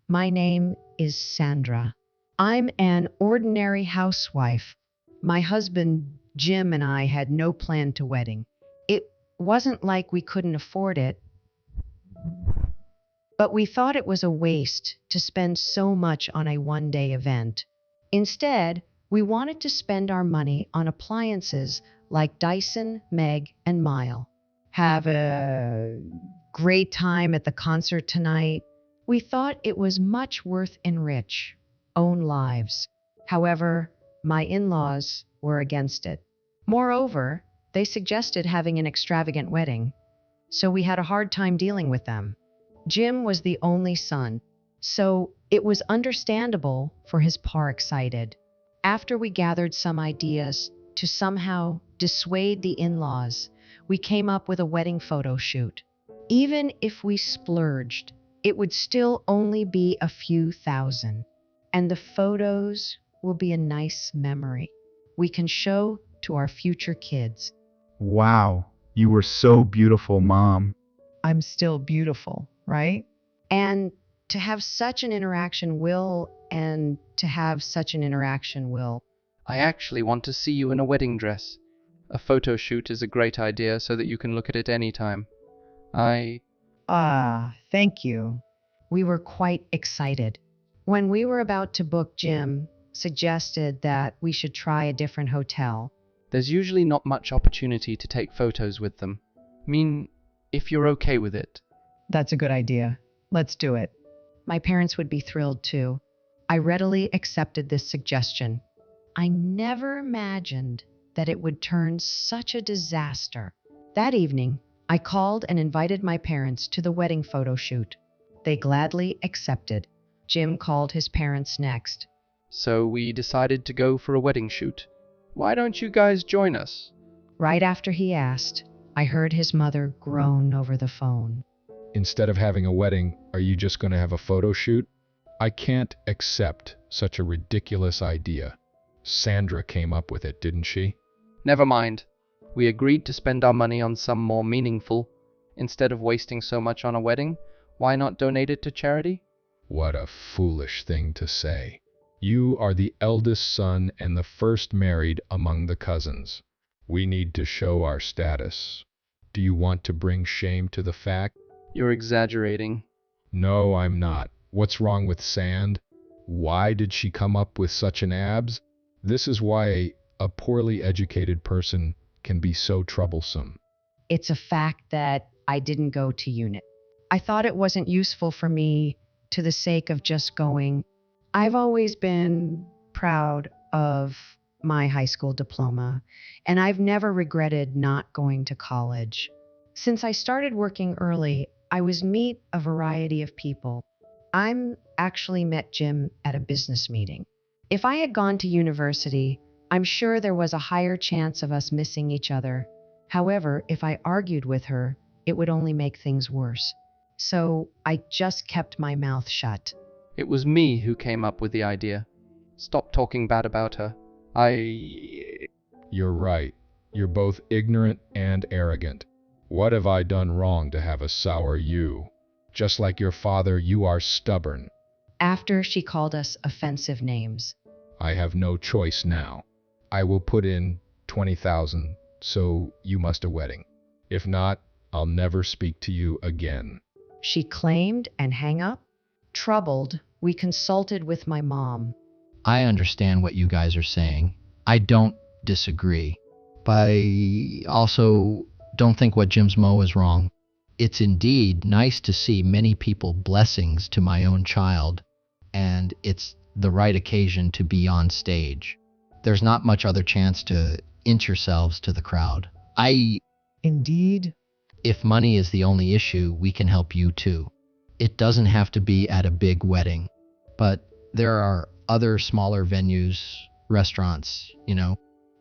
My name is Sandra. I'm an ordinary housewife. My husband, Jim, and I had no plan to wedding. It wasn't like we couldn't afford it, but we thought it was a waste to spend so much on a one-day event. Instead, we wanted to spend our money on appliances like Dyson, Meg, and Mile. Have a great time at the concert tonight. We thought it was much worth enrich own lives. However, my in-laws were against it. Moreover, they suggested having an extravagant wedding, so we had a hard time dealing with them. Jim was the only son, so it was understandable for his par excited. After we gathered some ideas to somehow dissuade the in-laws, we came up with a wedding photo shoot. Even if we splurged, it would still only be a few thousand, and the photos will be a nice memory we can show to our future kids. Wow, you were so beautiful, Mom. I'm still beautiful, right? And to have such an interaction, Will, I actually want to see you in a wedding dress. A photo shoot is a great idea so that you can look at it anytime. Thank you. We were quite excited. When we were about to book, Jim suggested that we should try a different hotel. There's usually not much opportunity to take photos with them. If you're okay with it. That's a good idea. Let's do it. My parents would be thrilled too. I readily accepted this suggestion. I never imagined that it would turn such a disaster. That evening, I called and invited my parents to the wedding photo shoot. They gladly accepted. Jim called his parents next. So we decided to go for a wedding shoot. Why don't you guys join us? Right after he asked, I heard his mother groan over the phone. Instead of having a wedding, are you just going to have a photo shoot? I can't accept such a ridiculous idea. Sandra came up with it, didn't she? Never mind. We agreed to spend our money on some more meaningful. Instead of wasting so much on a wedding, why not donate it to charity? What a foolish thing to say. You are the eldest son and the first married among the cousins. We need to show our status. Do you want to bring shame to the fact? You're exaggerating. No, I'm not. What's wrong with Sand? Why did she come up with such an abs? This is why a poorly educated person can be so troublesome. It's a fact that I didn't go to unit. I thought it wasn't useful for me to the sake of just going. I've always been proud of my high school diploma, and I've never regretted not going to college. Since I started working early, I was meet a variety of people. I'm actually met Jim at a business meeting. If I had gone to university, I'm sure there was a higher chance of us missing each other. However, if I argued with her, it would only make things worse. So I just kept my mouth shut. It was me who came up with the idea. Stop talking bad about her. You're right. You're both ignorant and arrogant. What have I done wrong to have a sour you? Just like your father, you are stubborn. After she called us offensive names. I have no choice now. I will put in 20,000, so you must a wedding. If not, I'll never speak to you again. She claimed and hang up. Troubled, we consulted with my mom. I understand what you guys are saying. I don't disagree. But I also don't think what Jim's Mo is wrong. It's indeed nice to see many people blessings to my own child, and it's the right occasion to be on stage. There's not much other chance to inch yourselves to the crowd. Indeed. If money is the only issue, we can help you too. It doesn't have to be at a big wedding, but there are other smaller venues, restaurants,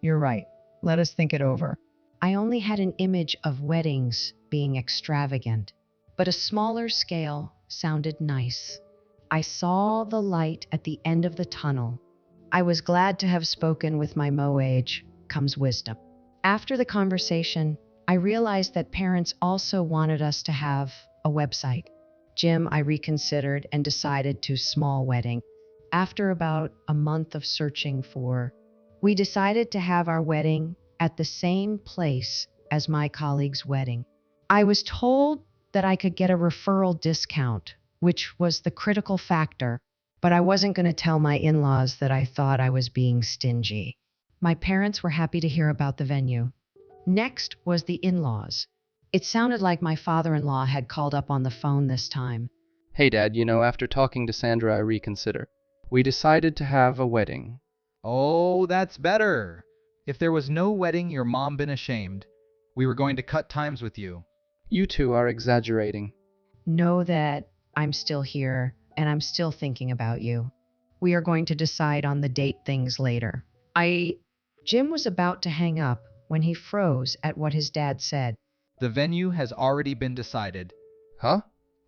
You're right. Let us think it over. I only had an image of weddings being extravagant, but a smaller scale sounded nice. I saw the light at the end of the tunnel. I was glad to have spoken with my Mo age comes wisdom. After the conversation, I realized that parents also wanted us to have a website. Jim, I reconsidered and decided to small wedding. After about a month of searching we decided to have our wedding at the same place as my colleague's wedding. I was told that I could get a referral discount, which was the critical factor, but I wasn't going to tell my in-laws that I thought I was being stingy. My parents were happy to hear about the venue. Next was the in-laws. It sounded like my father-in-law had called up on the phone this time. Hey Dad, after talking to Sandra, I reconsider. We decided to have a wedding. Oh, that's better. If there was no wedding, your mom been ashamed. We were going to cut times with you. You two are exaggerating. Know that I'm still here and I'm still thinking about you. We are going to decide on the date things later. Jim was about to hang up when he froze at what his dad said. The venue has already been decided. Huh?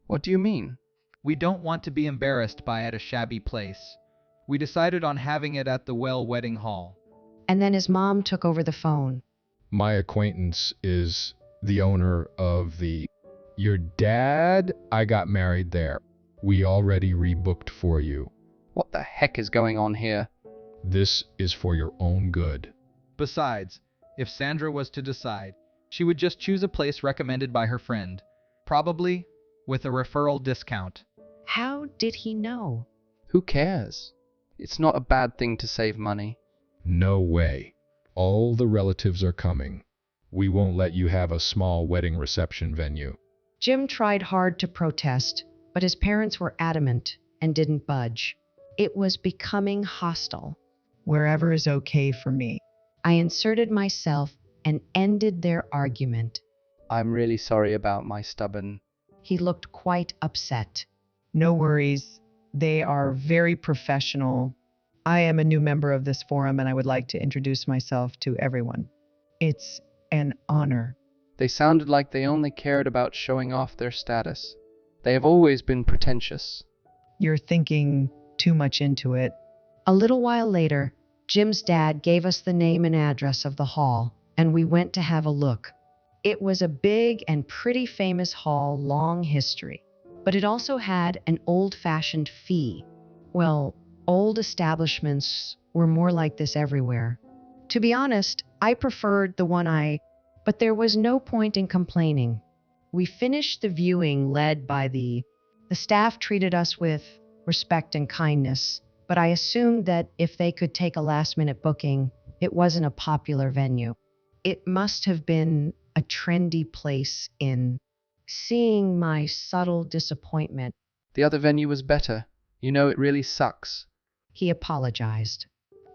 What do you mean? We don't want to be embarrassed by at a shabby place. We decided on having it at the Well Wedding Hall. And then his mom took over the phone. My acquaintance is the owner of the... Your dad? I got married there. We already rebooked for you. What the heck is going on here? This is for your own good. Besides, if Sandra was to decide, she would just choose a place recommended by her friend, probably with a referral discount. How did he know? Who cares? It's not a bad thing to save money. No way. All the relatives are coming. We won't let you have a small wedding reception venue. Jim tried hard to protest, but his parents were adamant and didn't budge. It was becoming hostile. Wherever is okay for me. I inserted myself and ended their argument. I'm really sorry about my stubborn... He looked quite upset. No worries. They are very professional. I am a new member of this forum and I would like to introduce myself to everyone. It's an honor. They sounded like they only cared about showing off their status. They have always been pretentious. You're thinking too much into it. A little while later, Jim's dad gave us the name and address of the hall, and we went to have a look. It was a big and pretty famous hall, long history, but it also had an old-fashioned fee. Well, old establishments were more like this everywhere. To be honest, I preferred the one but there was no point in complaining. We finished the viewing led by the staff treated us with respect and kindness, but I assumed that if they could take a last-minute booking, it wasn't a popular venue. It must have been a trendy place in. Seeing my subtle disappointment, The other venue was better. It really sucks. he apologized.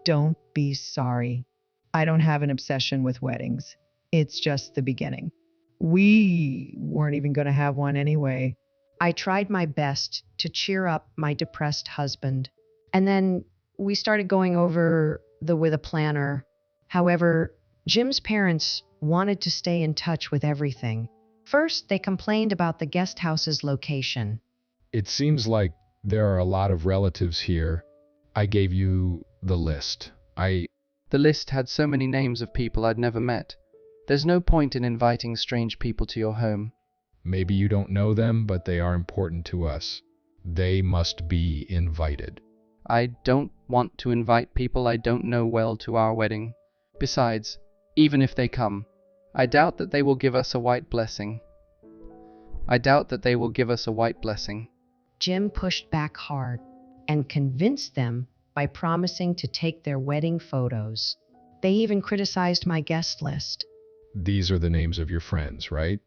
Don't be sorry. I don't have an obsession with weddings. It's just the beginning. We weren't even going to have one anyway. I tried my best to cheer up my depressed husband, and then we started going over with a planner. However, Jim's parents wanted to stay in touch with everything. First, they complained about the guest house's location. It seems like there are a lot of relatives here. I gave you the list. The list had so many names of people I'd never met. There's no point in inviting strange people to your home. Maybe you don't know them, but they are important to us. They must be invited. I don't want to invite people I don't know well to our wedding. Besides, even if they come, I doubt that they will give us a white blessing. Jim pushed back hard and convinced them by promising to take their wedding photos. They even criticized my guest list. These are the names of your friends, right?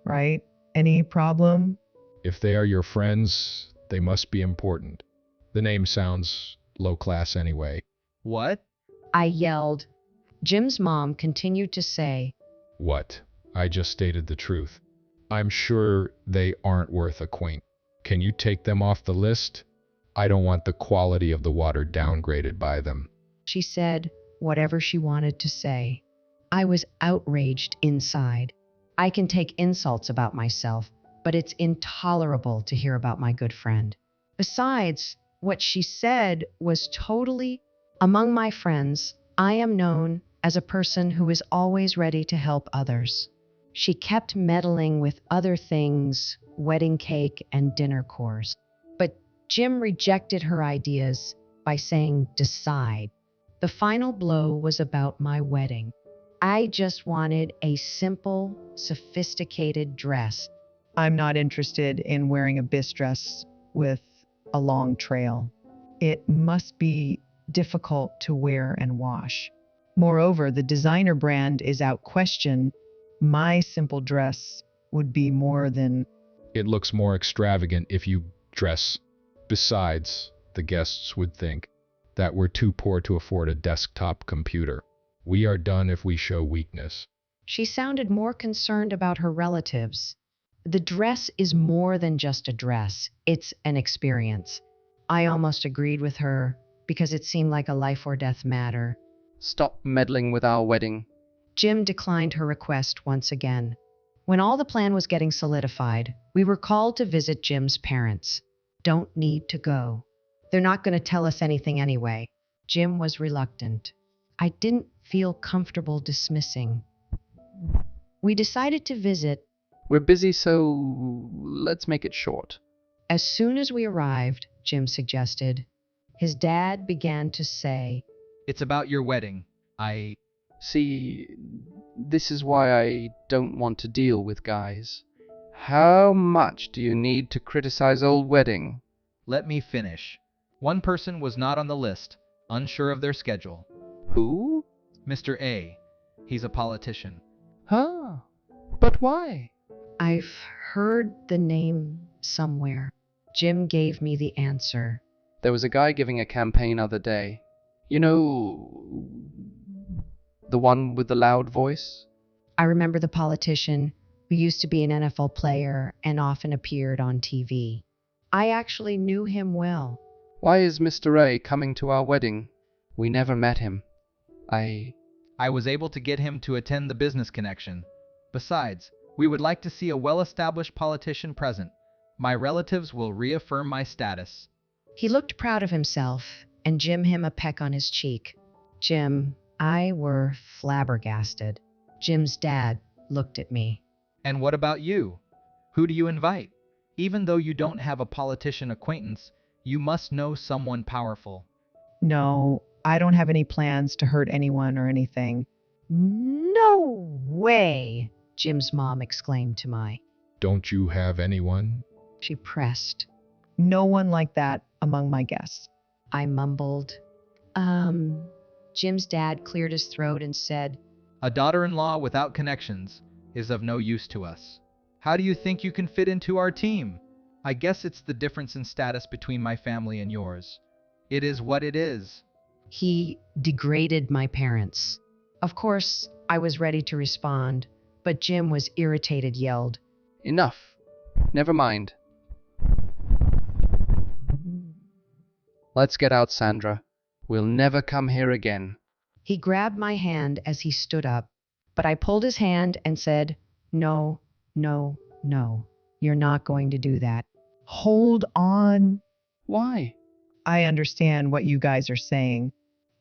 Right? Any problem? If they are your friends, they must be important. The name sounds low class anyway. What? I yelled. Jim's mom continued to say, What? I just stated the truth. I'm sure they aren't worth a quaint. Can you take them off the list? I don't want the quality of the water downgraded by them. She said whatever she wanted to say. I was outraged inside. I can take insults about myself, but it's intolerable to hear about my good friend. Besides, what she said was totally... Among my friends, I am known as a person who is always ready to help others. She kept meddling with other things, wedding cake and dinner course. But Jim rejected her ideas by saying, decide. The final blow was about my wedding. I just wanted a simple, sophisticated dress. I'm not interested in wearing a bis dress with a long trail. It must be difficult to wear and wash. Moreover, the designer brand is out question. My simple dress would be more than It looks more extravagant if you dress. Besides, the guests would think that we're too poor to afford a desktop computer. We are done if we show weakness. She sounded more concerned about her relatives. The dress is more than just a dress, it's an experience. I almost agreed with her because it seemed like a life or death matter. Stop meddling with our wedding. Jim declined her request once again. When all the plan was getting solidified, we were called to visit Jim's parents. Don't need to go. They're not going to tell us anything anyway. Jim was reluctant. I didn't feel comfortable dismissing. We decided to visit. We're busy, so let's make it short. As soon as we arrived, Jim suggested. His dad began to say, It's about your wedding. See, this is why I don't want to deal with guys. How much do you need to criticize old wedding? Let me finish. One person was not on the list, unsure of their schedule. Who? Mr. A. He's a politician. Huh? But why? I've heard the name somewhere. Jim gave me the answer. There was a guy giving a campaign other day. You know, the one with the loud voice? I remember the politician who used to be an NFL player and often appeared on TV. I actually knew him well. Why is Mr. A coming to our wedding? We never met him. I was able to get him to attend the business connection. Besides, we would like to see a well-established politician present. My relatives will reaffirm my status. He looked proud of himself, and Jim him a peck on his cheek. Jim, I were flabbergasted. Jim's dad looked at me. And what about you? Who do you invite? Even though you don't have a politician acquaintance, you must know someone powerful. no, I don't have any plans to hurt anyone or anything. No way, Jim's mom exclaimed to my. Don't you have anyone? She pressed. No one like that among my guests. I mumbled. Jim's dad cleared his throat and said, A daughter-in-law without connections is of no use to us. How do you think you can fit into our team? I guess it's the difference in status between my family and yours. It is what it is. he degraded my parents. Of course, I was ready to respond, but Jim was irritated, yelled, Enough. Never mind. Let's get out, Sandra. We'll never come here again. He grabbed my hand as he stood up, but I pulled his hand and said, No, no, no, you're not going to do that. Hold on. Why? I understand what you guys are saying.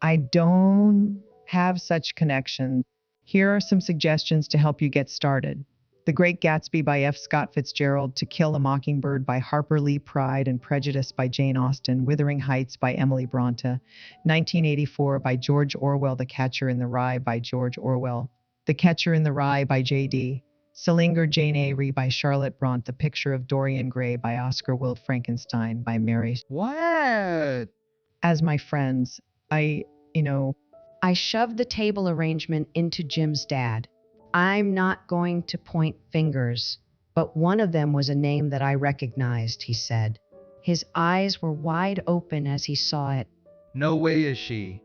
I don't have such connections. Here are some suggestions to help you get started. The Great Gatsby by F. Scott Fitzgerald, To Kill a Mockingbird by Harper Lee, Pride and Prejudice by Jane Austen, Wuthering Heights by Emily Bronte, 1984 by George Orwell, The Catcher in the Rye by George Orwell, The Catcher in the Rye by J.D. Salinger, Jane Eyre by Charlotte Bronte, The Picture of Dorian Gray by Oscar Wilde, Frankenstein by Mary. What? As my friends, I shoved the table arrangement into Jim's dad. I'm not going to point fingers, but one of them was a name that I recognized, he said. His eyes were wide open as he saw it. No way is she.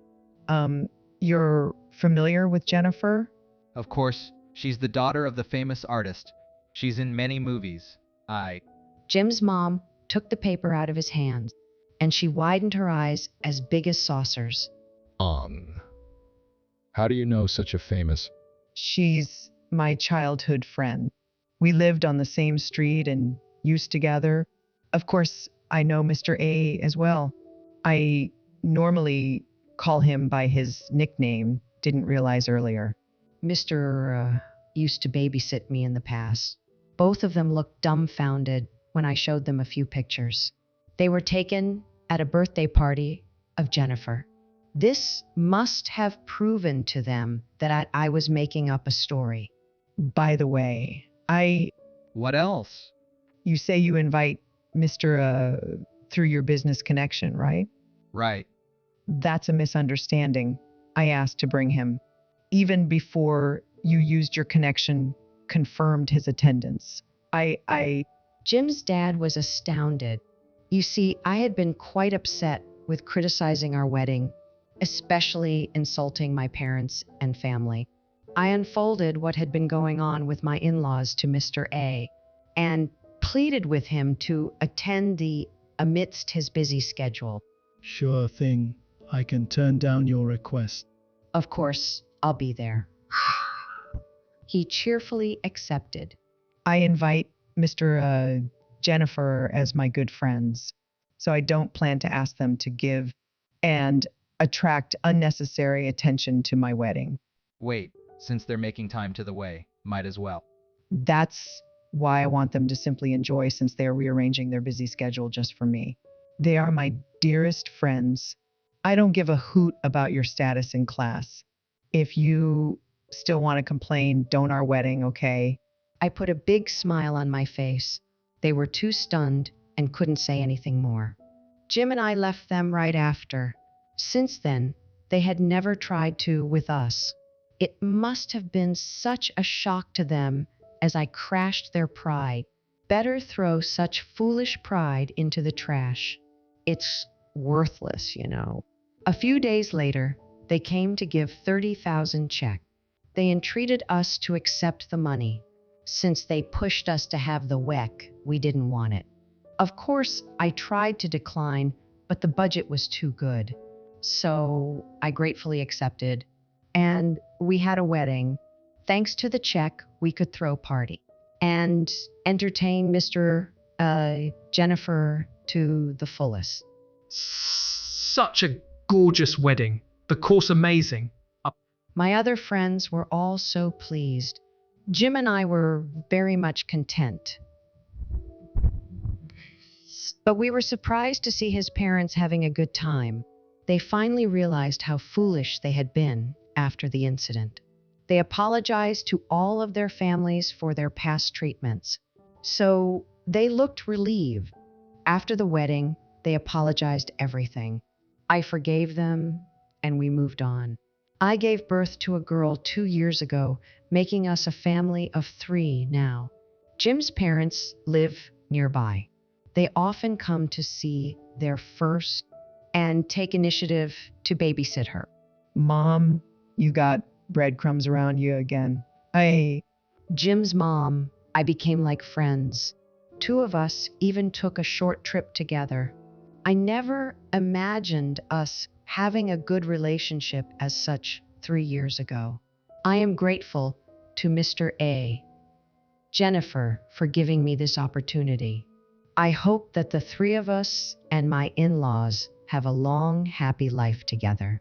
You're familiar with Jennifer? Of course, she's the daughter of the famous artist. She's in many movies. Jim's mom took the paper out of his hands, and she widened her eyes as big as saucers. How do you know such a famous? She's my childhood friend. We lived on the same street and used together. Of course, I know Mr. A as well. I normally call him by his nickname, didn't realize earlier. Mr. used to babysit me in the past. Both of them looked dumbfounded when I showed them a few pictures. They were taken at a birthday party of Jennifer. This must have proven to them that I was making up a story. By the way, What else? you say you invite Mr. Through your business connection, right? Right. That's a misunderstanding. I asked to bring him. Even before you used your connection, confirmed his attendance. Jim's dad was astounded. You see, I had been quite upset with criticizing our wedding, especially insulting my parents and family. I unfolded what had been going on with my in-laws to Mr. A and pleaded with him to attend amidst his busy schedule. Sure thing. I can turn down your request. Of course, I'll be there. He cheerfully accepted. I invite Mr. Jennifer as my good friends, so I don't plan to ask them to give and attract unnecessary attention to my wedding. Wait, since they're making time to the way, might as well. That's why I want them to simply enjoy, since they are rearranging their busy schedule just for me. They are my dearest friends. I don't give a hoot about your status in class. If you still want to complain, don't our wedding, okay? I put a big smile on my face. They were too stunned and couldn't say anything more. Jim and I left them right after. Since then, they had never tried to with us. It must have been such a shock to them as I crashed their pride. Better throw such foolish pride into the trash. It's worthless, you know. A few days later, they came to give 30,000 check. They entreated us to accept the money. Since they pushed us to have the WEC, we didn't want it. Of course, I tried to decline, but the budget was too good. So I gratefully accepted, and we had a wedding. Thanks to the check, we could throw party and entertain Mr. Jennifer to the fullest. Such a gorgeous wedding. The course amazing. My other friends were all so pleased. Jim and I were very much content. But we were surprised to see his parents having a good time. They finally realized how foolish they had been after the incident. They apologized to all of their families for their past treatments. So they looked relieved. After the wedding, they apologized everything. I forgave them, and we moved on. I gave birth to a girl 2 years ago, making us a family of 3 now. Jim's parents live nearby. They often come to see their first and take initiative to babysit her. Mom, you got breadcrumbs around you again. Jim's mom, I became like friends. 2 of us even took a short trip together. I never imagined us having a good relationship as such 3 years ago. I am grateful to Mr. A. Jennifer for giving me this opportunity. I hope that the 3 of us and my in-laws have a long, happy life together.